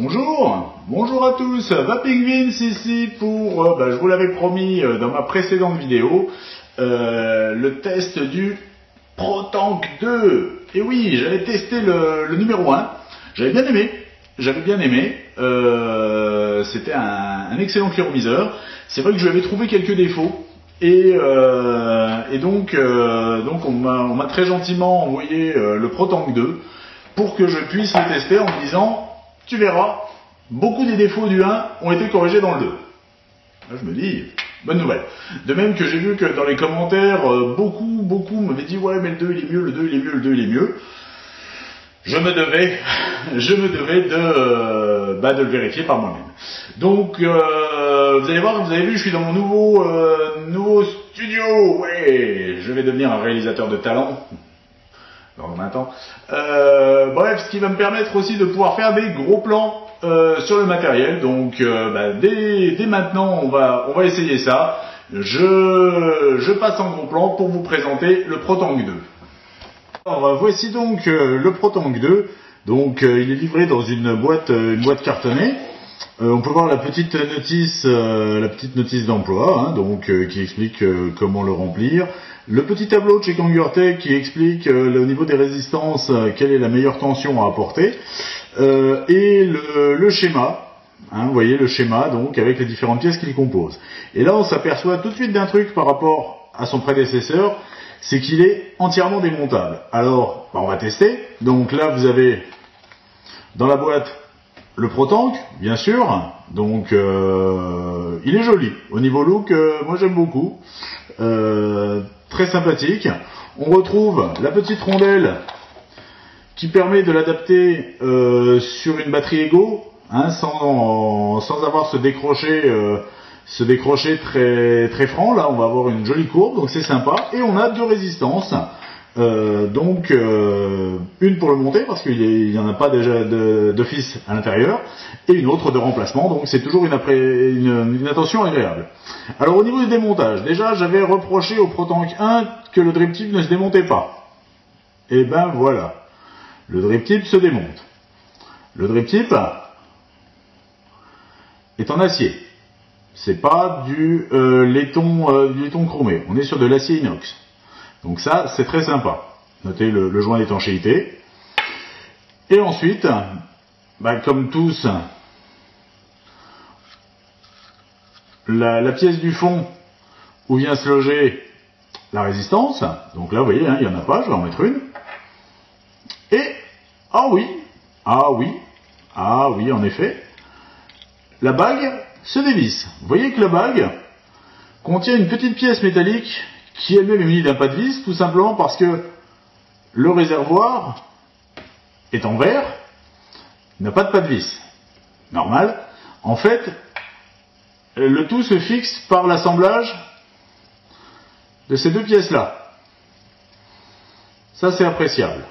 Bonjour à tous, Vapingvins ici pour, je vous l'avais promis dans ma précédente vidéo, le test du ProTank 2. Et oui, j'avais testé le numéro 1, j'avais bien aimé, c'était un excellent cliromiseur. C'est vrai que je lui avais trouvé quelques défauts. Et donc on m'a très gentiment envoyé le ProTank 2 pour que je puisse le tester en me disant, tu verras, beaucoup des défauts du 1 ont été corrigés dans le 2. Là, je me dis, bonne nouvelle. De même que j'ai vu que dans les commentaires, beaucoup m'avaient dit, ouais, mais le 2 il est mieux, le 2 il est mieux, le 2 il est mieux. Je me devais de le vérifier par moi-même. Donc, vous allez voir, vous avez vu, je suis dans mon nouveau studio. Ouais, je vais devenir un réalisateur de talent. Alors, on attend. Bref, ce qui va me permettre aussi de pouvoir faire des gros plans sur le matériel. Donc, dès maintenant, on va essayer ça. Je passe en gros plan pour vous présenter le ProTank 2. Alors, voici donc le ProTank 2. Donc, il est livré dans une boîte cartonnée. On peut voir la petite notice d'emploi, qui explique comment le remplir. Le petit tableau de chez Kangertech qui explique au niveau des résistances quelle est la meilleure tension à apporter. Et le schéma. Vous voyez le schéma donc avec les différentes pièces qui le composent. Et là, on s'aperçoit tout de suite d'un truc par rapport à son prédécesseur. C'est qu'il est entièrement démontable. Alors, on va tester. Donc là, vous avez dans la boîte le ProTank, bien sûr. Donc, il est joli. Au niveau look, moi j'aime beaucoup. Très sympathique. On retrouve la petite rondelle qui permet de l'adapter sur une batterie Ego, sans avoir ce décroché très franc. Là, on va avoir une jolie courbe, donc c'est sympa. Et on a deux résistances. Une pour le monter, parce qu'il n'y en a pas déjà d'office à l'intérieur, et une autre de remplacement, donc c'est toujours une attention agréable. Alors au niveau du démontage, déjà j'avais reproché au ProTank 1 que le drip tip ne se démontait pas. Et ben voilà, le drip tip se démonte. Le drip tip est en acier. C'est pas du laiton chromé, on est sur de l'acier inox. Donc ça, c'est très sympa. Notez le joint d'étanchéité. Et ensuite, comme tous, la pièce du fond où vient se loger la résistance. Donc là, vous voyez, il n'y en a pas, je vais en mettre une. Et, ah oui, en effet, la bague se dévisse. Vous voyez que la bague contient une petite pièce métallique qui elle-même est munie d'un pas de vis, tout simplement parce que le réservoir est en verre, n'a pas de pas de vis. Normal. En fait, le tout se fixe par l'assemblage de ces deux pièces-là. Ça, c'est appréciable.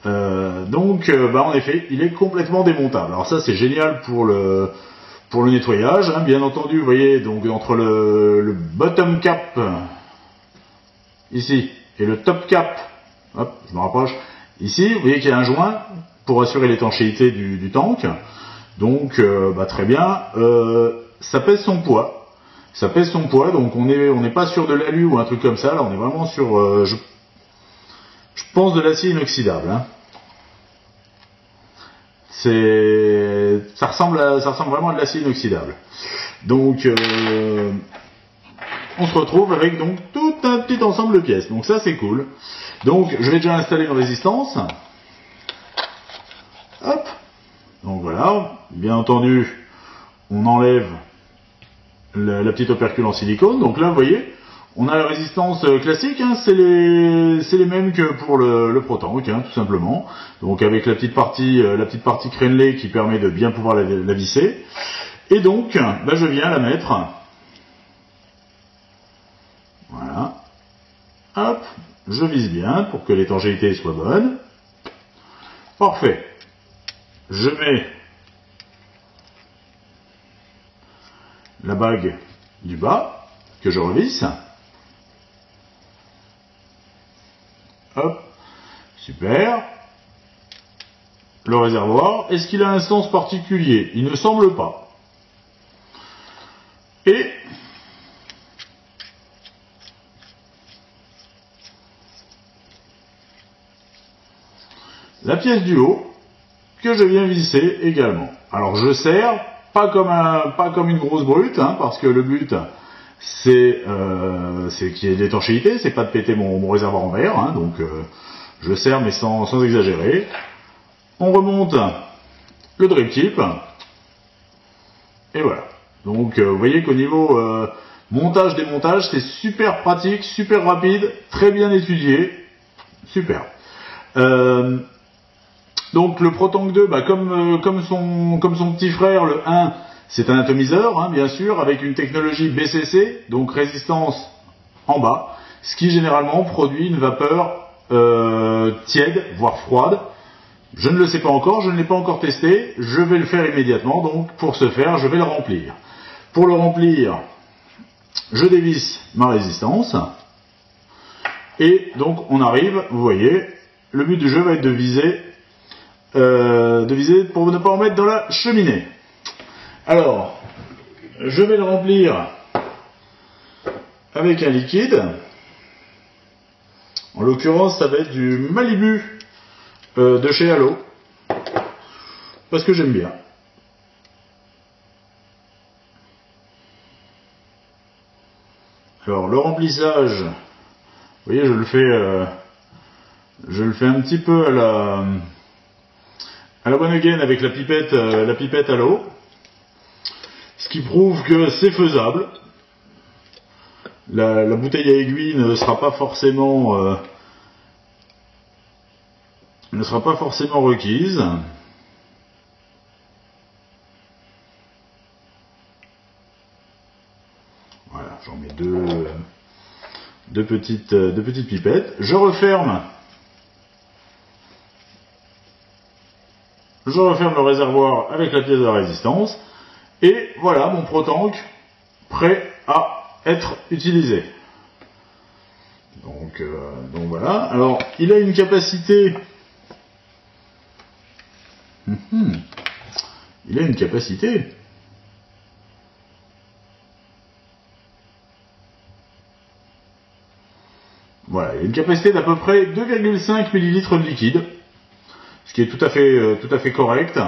En effet, il est complètement démontable. Alors ça, c'est génial pour le nettoyage, bien entendu, vous voyez, donc entre le bottom cap, ici, et le top cap, hop, je me rapproche, ici, vous voyez qu'il y a un joint pour assurer l'étanchéité du tank, donc, très bien, ça pèse son poids, donc on n'est pas sur de l'alu ou un truc comme ça, là, on est vraiment sur, je pense de l'acier inoxydable, ça ressemble vraiment à de l'acier inoxydable. Donc, on se retrouve avec donc tout un petit ensemble de pièces. Donc ça, c'est cool. Donc, je vais déjà installer une résistance. Hop. Donc voilà. Bien entendu, on enlève la petite opercule en silicone. Donc là, vous voyez, on a la résistance classique, c'est les mêmes que pour le ProTank, tout simplement. Donc avec la petite partie crénelée qui permet de bien pouvoir la visser. Et donc, je viens la mettre. Voilà. Hop, je vise bien pour que l'étanchéité soit bonne. Parfait. Je mets la bague du bas que je revisse. Hop, super. le réservoir. Est-ce qu'il a un sens particulier? Il ne semble pas. Et la pièce du haut que je viens visser également. Alors je serre, pas comme une grosse brute, hein, parce que le but c'est qu'il y ait de l'étanchéité, c'est pas de péter mon réservoir en verre, hein, donc je serre mais sans exagérer. On remonte le drip tip, et voilà. Donc vous voyez qu'au niveau montage-démontage, c'est super pratique, super rapide, très bien étudié, super. Donc le Protank 2, bah, comme son petit frère, le 1, c'est un atomiseur, hein, bien sûr, avec une technologie BCC, donc résistance en bas, ce qui généralement produit une vapeur tiède, voire froide. Je ne le sais pas encore, je ne l'ai pas encore testé, je vais le faire immédiatement, donc pour ce faire, je vais le remplir. Pour le remplir, je dévisse ma résistance, et donc on arrive, vous voyez, le but du jeu va être de viser pour ne pas en mettre dans la cheminée. Alors, je vais le remplir avec un liquide. En l'occurrence, ça va être du Malibu de chez Halo, parce que j'aime bien. Alors, le remplissage, vous voyez, je le fais un petit peu à la bonne again avec la pipette à l'eau, ce qui prouve que c'est faisable. La bouteille à aiguille ne sera pas forcément requise. Voilà, j'en mets deux petites pipettes. Je referme le réservoir avec la pièce de résistance. Et voilà mon Protank prêt à être utilisé. Donc voilà. Alors, il a une capacité. Il a une capacité. Voilà, il a une capacité d'à peu près 2,5 ml de liquide, ce qui est tout à fait correct.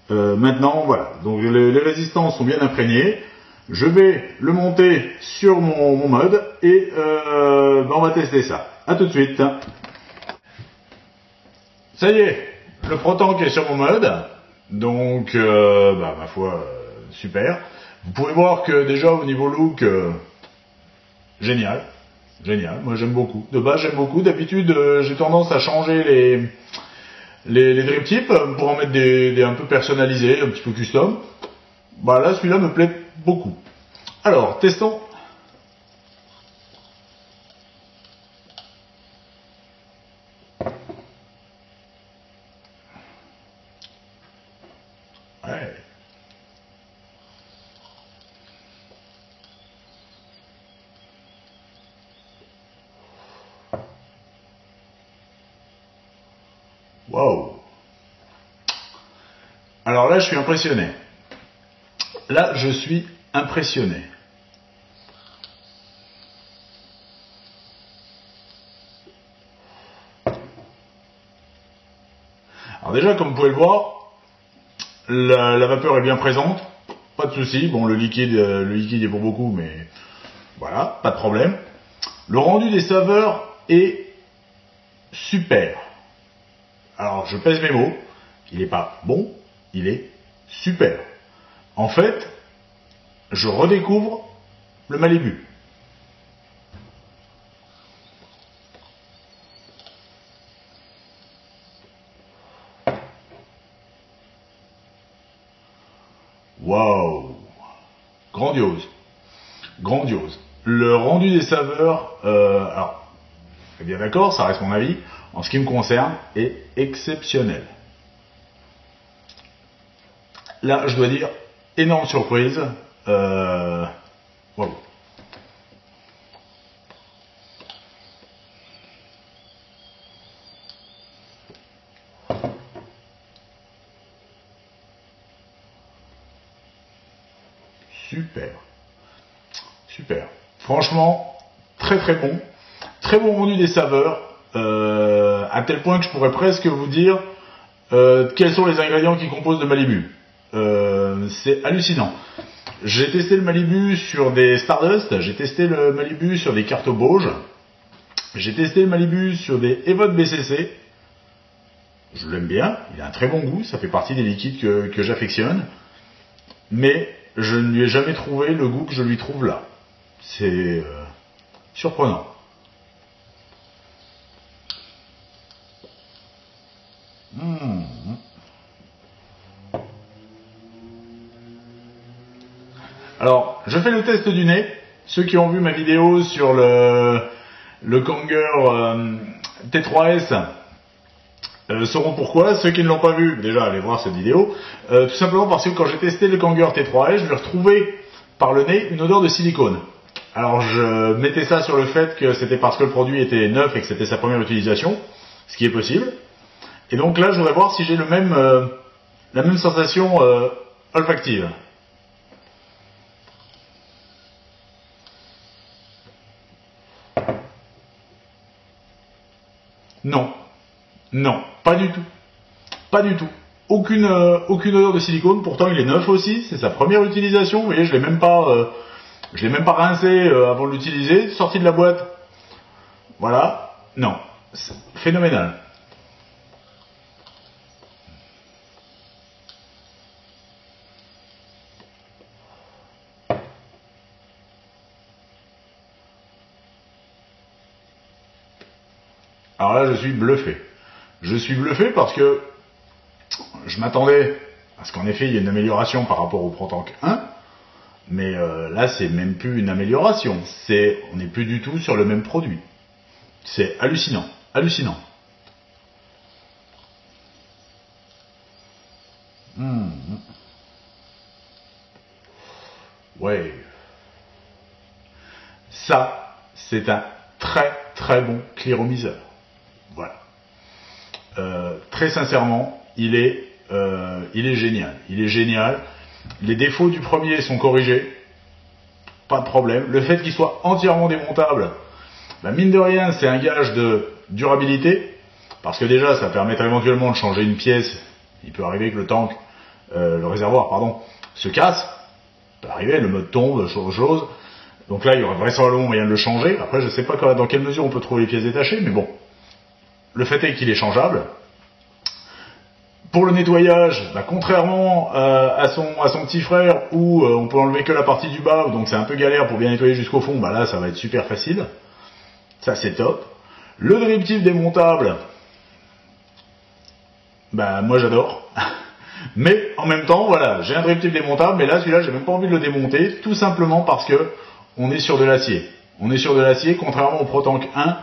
Maintenant, voilà, donc les résistances sont bien imprégnées. Je vais le monter sur mon mode et on va tester ça. A tout de suite. Ça y est, le Protank est sur mon mode, donc ma foi, super. Vous pouvez voir que déjà au niveau look, génial. Génial, moi j'aime beaucoup. De base j'aime beaucoup. D'habitude j'ai tendance à changer les drip tips pour en mettre des un peu personnalisés, un petit peu custom. Bah là celui-là me plaît beaucoup. Alors testons. Ouais. Waouh. Alors là je suis impressionné. Là je suis impressionné. Alors déjà comme vous pouvez le voir, la vapeur est bien présente, pas de souci. Bon le liquide est pour beaucoup, mais voilà, pas de problème. Le rendu des saveurs est super. Alors je pèse mes mots, il n'est pas bon, il est super. En fait, je redécouvre le Malibu. Waouh, grandiose, grandiose. Le rendu des saveurs, alors, bien d'accord, ça reste mon avis, en ce qui me concerne, est exceptionnel. Là, je dois dire, énorme surprise. Waouh. super. Super. Franchement, très très bon. Très bon rendu des saveurs. À tel point que je pourrais presque vous dire quels sont les ingrédients qui composent le Malibu. C'est hallucinant. J'ai testé le Malibu sur des Stardust, j'ai testé le Malibu sur des cartes Bauge, j'ai testé le Malibu sur des Evode BCC. Je l'aime bien, il a un très bon goût, ça fait partie des liquides que j'affectionne, mais je ne lui ai jamais trouvé le goût que je lui trouve là. C'est surprenant. Alors, je fais le test du nez. Ceux qui ont vu ma vidéo sur le Kanger T3S sauront pourquoi. Ceux qui ne l'ont pas vu, déjà, allez voir cette vidéo. Tout simplement parce que quand j'ai testé le Kanger T3S, je lui ai retrouvé par le nez une odeur de silicone. Alors, je mettais ça sur le fait que c'était parce que le produit était neuf et que c'était sa première utilisation, ce qui est possible. Et donc là, je voudrais voir si j'ai la même sensation olfactive. Non, non, pas du tout, pas du tout. Aucune odeur de silicone. Pourtant, il est neuf aussi. C'est sa première utilisation. Vous voyez, je l'ai même pas rincé avant de l'utiliser. Sorti de la boîte. Voilà. Non, c'est phénoménal. Alors là, je suis bluffé. Je suis bluffé parce que je m'attendais à ce qu'en effet, il y ait une amélioration par rapport au ProTank 1. Mais là, c'est même plus une amélioration. On n'est plus du tout sur le même produit. C'est hallucinant. Hallucinant. Ouais. Ça, c'est un très très bon cléromiseur. Voilà. Très sincèrement, il est génial. Il est génial. Les défauts du premier sont corrigés. Pas de problème. Le fait qu'il soit entièrement démontable, bah mine de rien, c'est un gage de durabilité. Parce que déjà, ça permettrait éventuellement de changer une pièce. Il peut arriver que le réservoir, pardon, se casse. Ça peut arriver, le mode tombe, chose. Donc là, il y aurait vraisemblablement moyen de le changer. Après, je ne sais pas dans quelle mesure on peut trouver les pièces détachées, mais bon. Le fait est qu'il est changeable. Pour le nettoyage, bah, contrairement à son petit frère, où on peut enlever que la partie du bas, donc c'est un peu galère pour bien nettoyer jusqu'au fond, bah là, ça va être super facile. Ça, c'est top. Le drip tip démontable, bah moi j'adore. Mais en même temps, voilà, j'ai un drip tip démontable, mais là, celui-là, j'ai même pas envie de le démonter, tout simplement parce que on est sur de l'acier. On est sur de l'acier, contrairement au ProTank 1,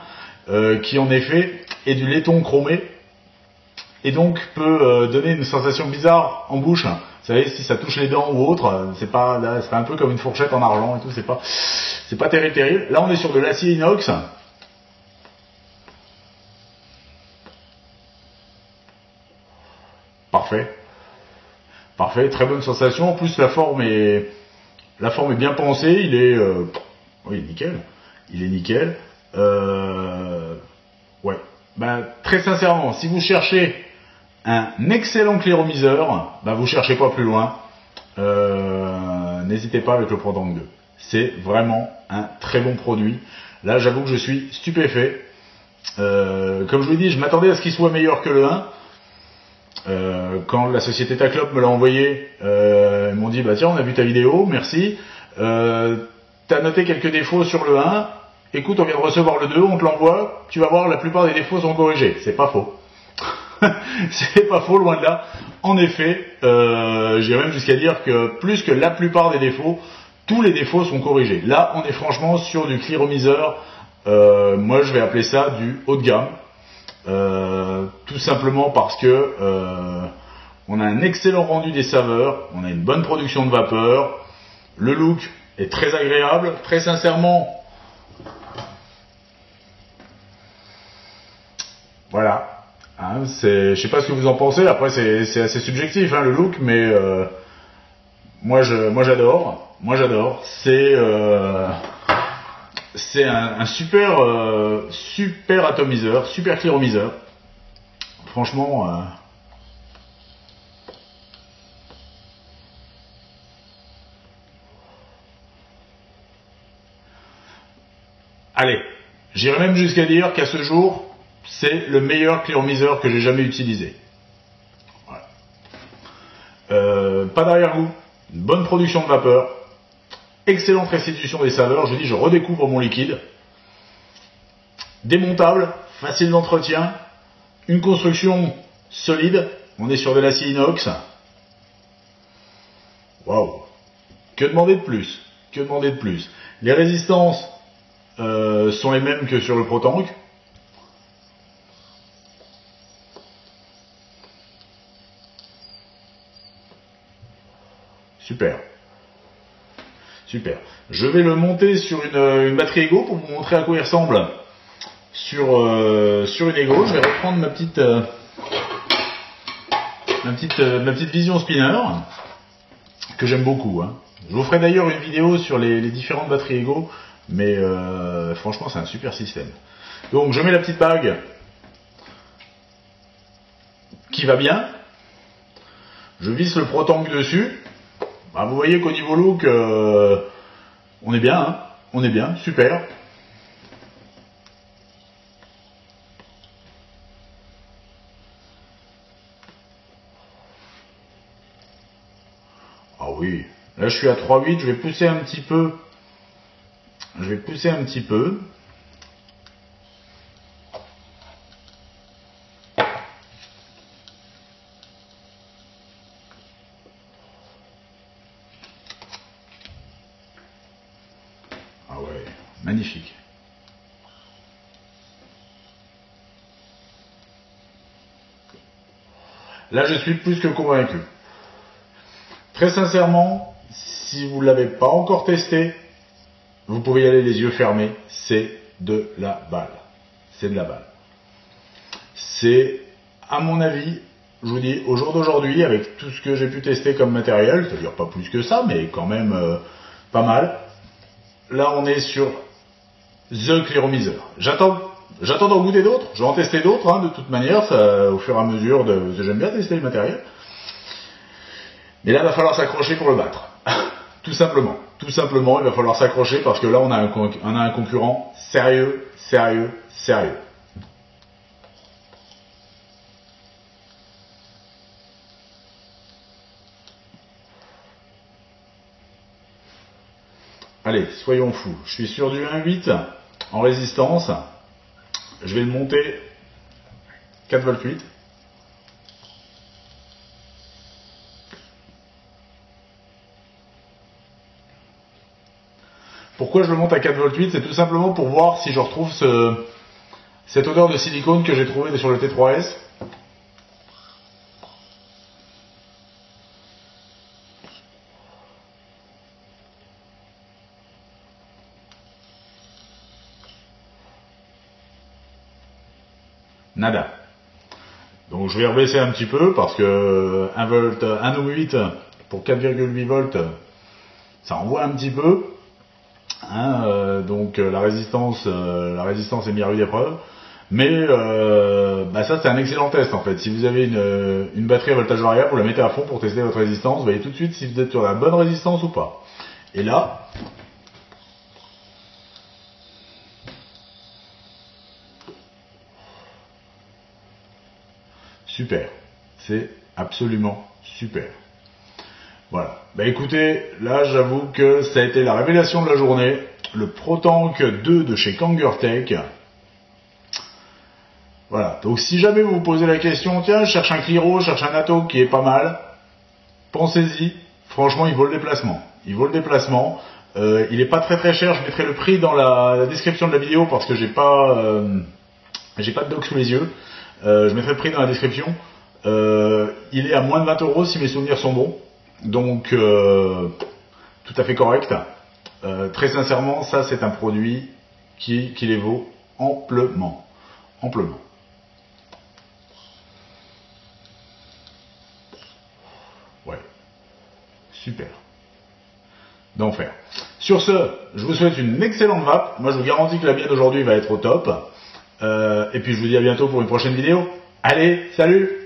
qui en effet est du laiton chromé, et donc peut donner une sensation bizarre en bouche. Vous savez, si ça touche les dents ou autre, c'est un peu comme une fourchette en argent et tout, c'est pas terrible. Là, on est sur de l'acier inox. Parfait. Parfait, très bonne sensation. En plus, la forme est bien pensée. Oui, nickel. Il est nickel. Ouais. Ben, très sincèrement, si vous cherchez un excellent cléromiseur, ben, vous cherchez pas plus loin. N'hésitez pas avec le ProTank 2. C'est vraiment un très bon produit. Là, j'avoue que je suis stupéfait. Comme je vous l'ai dit, je m'attendais à ce qu'il soit meilleur que le 1. Quand la société Taclop me l'a envoyé, ils m'ont dit bah tiens, on a vu ta vidéo, merci. T'as noté quelques défauts sur le 1. Écoute, on vient de recevoir le 2, on te l'envoie. Tu vas voir, la plupart des défauts sont corrigés. C'est pas faux. C'est pas faux, loin de là. En effet, j'irais même jusqu'à dire que plus que la plupart des défauts, tous les défauts sont corrigés. Là, on est franchement sur du cléromiseur. Moi, je vais appeler ça du haut de gamme. Tout simplement parce que on a un excellent rendu des saveurs, on a une bonne production de vapeur, le look est très agréable, très sincèrement. Voilà. Je sais pas ce que vous en pensez. Après, c'est assez subjectif, hein, le look, mais Moi j'adore. C'est un super super atomiseur, super cléromiseur. Franchement. Allez, j'irai même jusqu'à dire qu'à ce jour, c'est le meilleur cléromiseur que j'ai jamais utilisé. Voilà. Pas d'arrière-goût, une bonne production de vapeur, excellente restitution des saveurs. Je dis, je redécouvre mon liquide. Démontable, facile d'entretien, une construction solide. On est sur de l'acier inox. Waouh! Que demander de plus? Que demander de plus? Les résistances sont les mêmes que sur le ProTank. Super. Super. Je vais le monter sur une batterie Ego pour vous montrer à quoi il ressemble sur une Ego. Je vais reprendre ma petite Vision Spinner que j'aime beaucoup. Hein. Je vous ferai d'ailleurs une vidéo sur les différentes batteries Ego, mais franchement c'est un super système. Donc je mets la petite bague qui va bien. Je visse le ProTank dessus. Bah, vous voyez qu'au niveau look, on est bien, hein, on est bien, super. Ah oui, là je suis à 3,8, je vais pousser un petit peu. Ah ouais, magnifique. Là, je suis plus que convaincu. Très sincèrement, si vous ne l'avez pas encore testé, vous pouvez y aller les yeux fermés. C'est de la balle. C'est de la balle. C'est, à mon avis, je vous dis, au jour d'aujourd'hui, avec tout ce que j'ai pu tester comme matériel, c'est-à-dire pas plus que ça, mais quand même pas mal. Là, on est sur The Cléromiseur. J'attends d'en goûter d'autres. Je vais en tester d'autres, hein, de toute manière, ça, au fur et à mesure de. J'aime bien tester le matériel. Mais là, il va falloir s'accrocher pour le battre. Tout simplement. Tout simplement, il va falloir s'accrocher parce que là, on a un concurrent sérieux. Allez, soyons fous. Je suis sur du 1,8 en résistance. Je vais le monter 4,8 V. Pourquoi je le monte à 4,8 V? C'est tout simplement pour voir si je retrouve cette odeur de silicone que j'ai trouvée sur le T3S. Nada. Donc je vais rebaisser un petit peu parce que 1 ohm 8 pour 4,8 volts, ça envoie un petit peu. Hein, donc la résistance est mise à rude épreuve. Mais ça c'est un excellent test en fait. Si vous avez une batterie à voltage variable, vous la mettez à fond pour tester votre résistance. Vous voyez tout de suite si vous êtes sur la bonne résistance ou pas. Et là, super. C'est absolument super. Voilà. Bah écoutez, là j'avoue que ça a été la révélation de la journée. Le ProTank 2 de chez Kangertech. Voilà. Donc si jamais vous vous posez la question, tiens, je cherche un Cliro, je cherche un Atto qui est pas mal, pensez-y. Franchement, il vaut le déplacement. Il vaut le déplacement. Il est pas très cher. Je mettrai le prix dans la description de la vidéo parce que j'ai pas de doc sous les yeux. Je mettrai le prix dans la description. Il est à moins de 20 € si mes souvenirs sont bons. Donc, tout à fait correct. Très sincèrement, ça c'est un produit qui les vaut amplement. Amplement. Ouais. Super. d'enfer. Sur ce, je vous souhaite une excellente vape. Moi, je vous garantis que la mienne d'aujourd'hui va être au top. Et puis, je vous dis à bientôt pour une prochaine vidéo. Allez, salut!